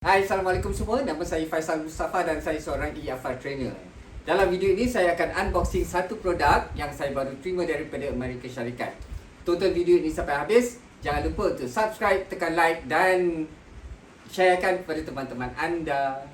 Hai, Assalamualaikum semua. Nama saya Faisal Mustafa dan saya seorang EFR trainer. Dalam video ini saya akan unboxing satu produk yang saya baru terima daripada Amerika Syarikat. Tonton video ini sampai habis. Jangan lupa untuk subscribe, tekan like dan sharekan kepada teman-teman anda.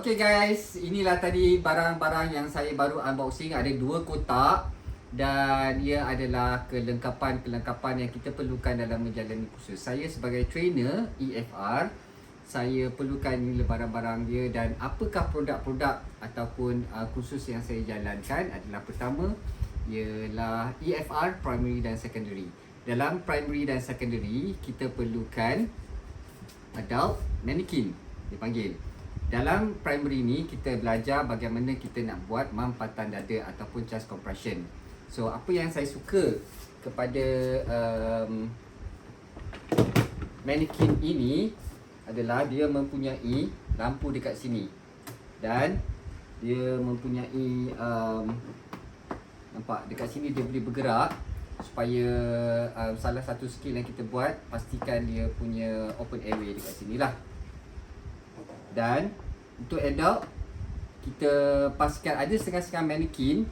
Okay guys, inilah tadi barang-barang yang saya baru unboxing. Ada 2 kotak dan ia adalah kelengkapan yang kita perlukan dalam menjalani kursus. Saya sebagai trainer EFR, saya perlukan ini barang-barang dia. Dan apakah produk-produk ataupun kursus yang saya jalankan adalah, pertama ialah EFR Primary dan Secondary. Dalam Primary dan Secondary, kita perlukan adult mannequin dipanggil. Dalam primary ni kita belajar bagaimana kita nak buat mampatan dada ataupun chest compression. So apa yang saya suka kepada mannequin ini adalah dia mempunyai lampu dekat sini. Dan dia mempunyai nampak dekat sini dia boleh bergerak supaya salah satu skill yang kita buat, pastikan dia punya open airway dekat sini lah. Dan untuk adult, kita pastikan ada setengah-setengah mannequin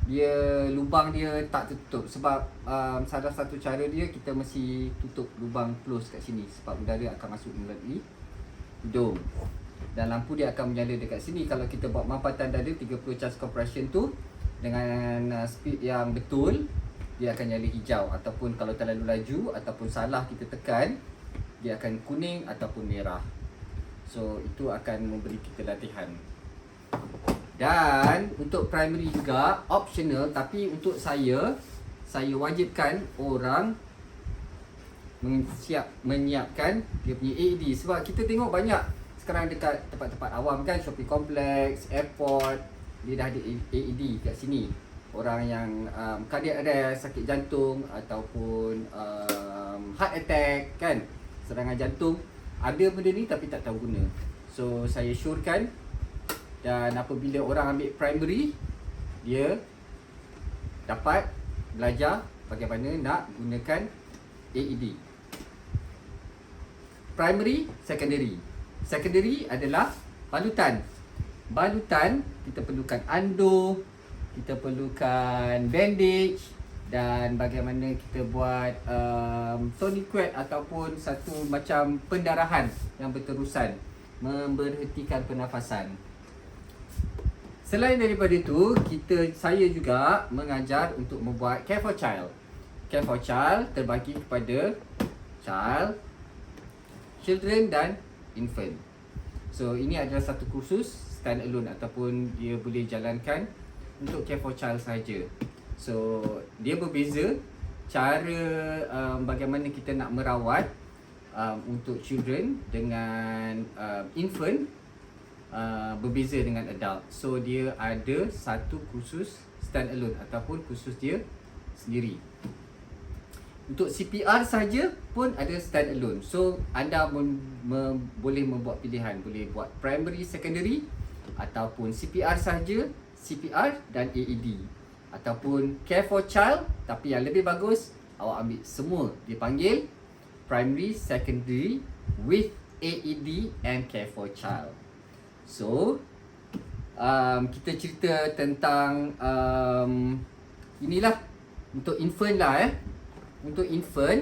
dia lubang dia tak tertutup. Sebab salah satu cara dia, kita mesti tutup lubang close kat sini sebab udara akan masuk melalui hidung. Dan lampu dia akan menyala dekat sini. Kalau kita buat mampatan dada 30 chest compression tu dengan speed yang betul, dia akan nyala hijau. Ataupun kalau terlalu laju ataupun salah kita tekan, dia akan kuning ataupun merah. So itu akan memberi kita latihan. Dan untuk primary juga optional, tapi untuk saya wajibkan orang menyiapkan dia punya AED. Sebab kita tengok banyak sekarang dekat tempat-tempat awam kan, shopping complex, airport, dia dah ada AED kat sini. Orang yang cardiac arrest, sakit jantung ataupun heart attack kan, serangan jantung, ada benda ni tapi tak tahu guna. So saya syorkan. Dan apabila orang ambil primary, dia dapat belajar bagaimana nak gunakan AED. Primary, secondary. Secondary adalah balutan. Balutan kita perlukan ando, kita perlukan bandage, dan bagaimana kita buat tourniquet ataupun satu macam pendarahan yang berterusan, memberhentikan pernafasan. Selain daripada itu, saya juga mengajar untuk membuat Care for Child. Care for Child terbagi kepada children dan infant. So ini adalah satu kursus stand alone ataupun dia boleh jalankan untuk Care for Child saja. So dia berbeza cara bagaimana kita nak merawat untuk children dengan infant, berbeza dengan adult. So dia ada satu kursus stand alone ataupun kursus dia sendiri. Untuk CPR saja pun ada stand alone. So anda boleh membuat pilihan, boleh buat primary, secondary ataupun CPR saja, CPR dan AED. Ataupun Care for Child, tapi yang lebih bagus awak ambil semua, dipanggil primary, secondary with AED and Care for Child. So kita cerita tentang inilah untuk infant lah Untuk infant,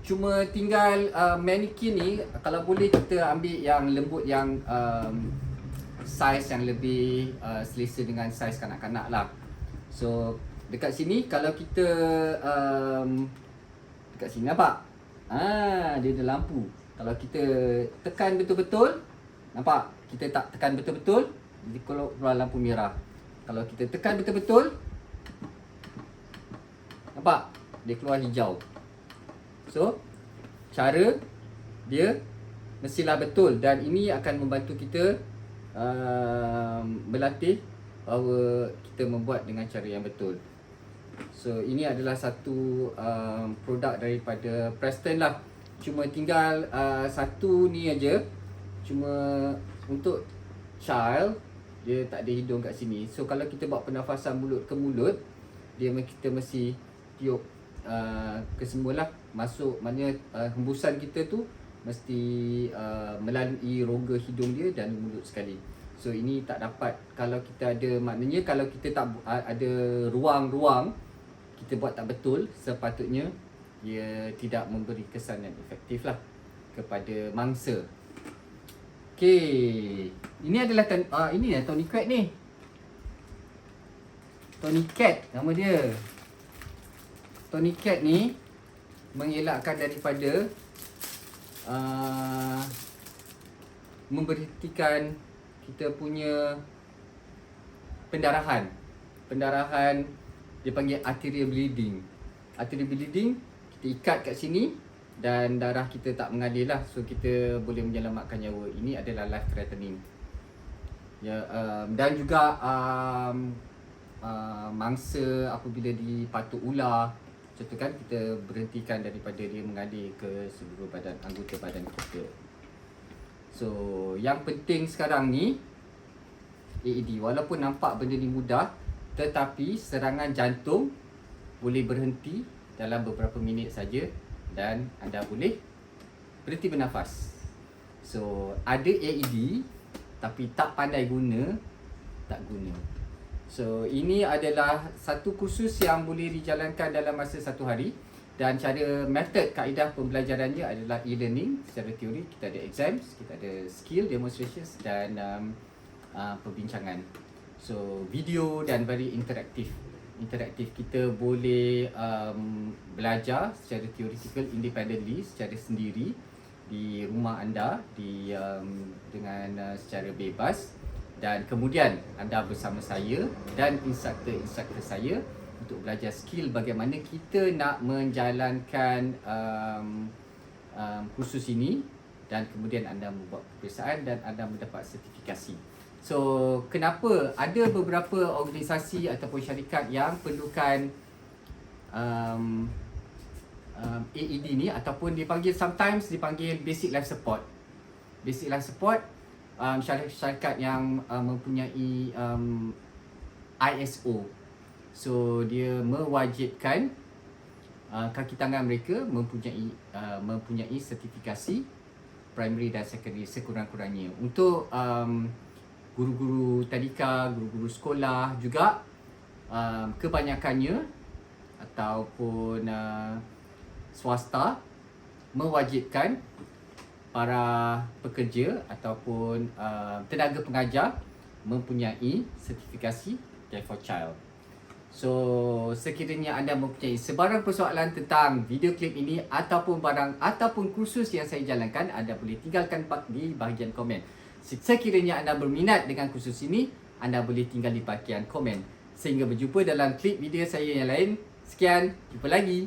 cuma tinggal mannequin ni, kalau boleh kita ambil yang lembut, yang saiz yang lebih selesa dengan saiz kanak-kanak lah. So dekat sini kalau kita dekat sini nampak? Dia ada lampu. Kalau kita tekan betul-betul, nampak? Kita tak tekan betul-betul, jadi keluar lampu merah. Kalau kita tekan betul-betul, nampak? Dia keluar hijau. So, cara dia mestilah betul, dan ini akan membantu kita berlatih bahawa kita membuat dengan cara yang betul. So, ini adalah satu produk daripada Preston lah. Cuma tinggal satu ni aja. Cuma untuk child, dia tak ada hidung kat sini. So, kalau kita buat pernafasan mulut ke mulut, kita mesti tiup ke semua lah. Masuk, maknanya hembusan kita tu mesti melalui rongga hidung dia dan mulut sekali. So ini tak dapat kalau kita ada, maknanya kalau kita tak ada ruang-ruang, kita buat tak betul, sepatutnya dia tidak memberi kesan yang efektif lah kepada mangsa. Okay, ini adalah ini Tonicat ni. Tonicat nama dia. Tonicat ni mengelakkan daripada memberhentikan kita punya pendarahan. Pendarahan dia panggil arterial bleeding. Arterial bleeding kita ikat kat sini dan darah kita tak mengalir lah. So kita boleh menyelamatkan nyawa. Ini adalah life threatening. Ya, dan juga mangsa apabila dipatuk ular, contoh kan, kita berhentikan daripada dia mengalir ke seluruh anggota badan kita. So yang penting sekarang ni AED, walaupun nampak benda ni mudah, tetapi serangan jantung boleh berhenti dalam beberapa minit saja dan anda boleh berhenti bernafas. So ada AED tapi tak pandai guna, tak guna. So ini adalah satu kursus yang boleh dijalankan dalam masa 1 hari. Dan cara metod kaedah pembelajarannya adalah e-learning. Secara teori kita ada exams, kita ada skill demonstrations dan perbincangan. So video dan very interaktif. Kita boleh belajar secara theoretical independently, secara sendiri di rumah anda, dengan secara bebas. Dan kemudian anda bersama saya dan instruktor saya untuk belajar skill bagaimana kita nak menjalankan kursus ini, dan kemudian anda membuat peperiksaan dan anda mendapat sertifikasi. So kenapa ada beberapa organisasi ataupun syarikat yang perlukan AED ni, ataupun sometimes dipanggil basic life support. Basic life support, syarikat yang mempunyai ISO. So dia mewajibkan kaki tangan mereka mempunyai sertifikasi primary dan secondary sekurang-kurangnya. Untuk guru-guru tadika, guru-guru sekolah juga, kebanyakannya ataupun swasta mewajibkan para pekerja ataupun tenaga pengajar mempunyai sertifikasi Care for Child. So sekiranya anda mempunyai sebarang persoalan tentang video klip ini ataupun kursus yang saya jalankan, anda boleh tinggalkan di bahagian komen. Sekiranya anda berminat dengan kursus ini, anda boleh tinggal di bahagian komen. Sehingga berjumpa dalam klip video saya yang lain. Sekian, jumpa lagi.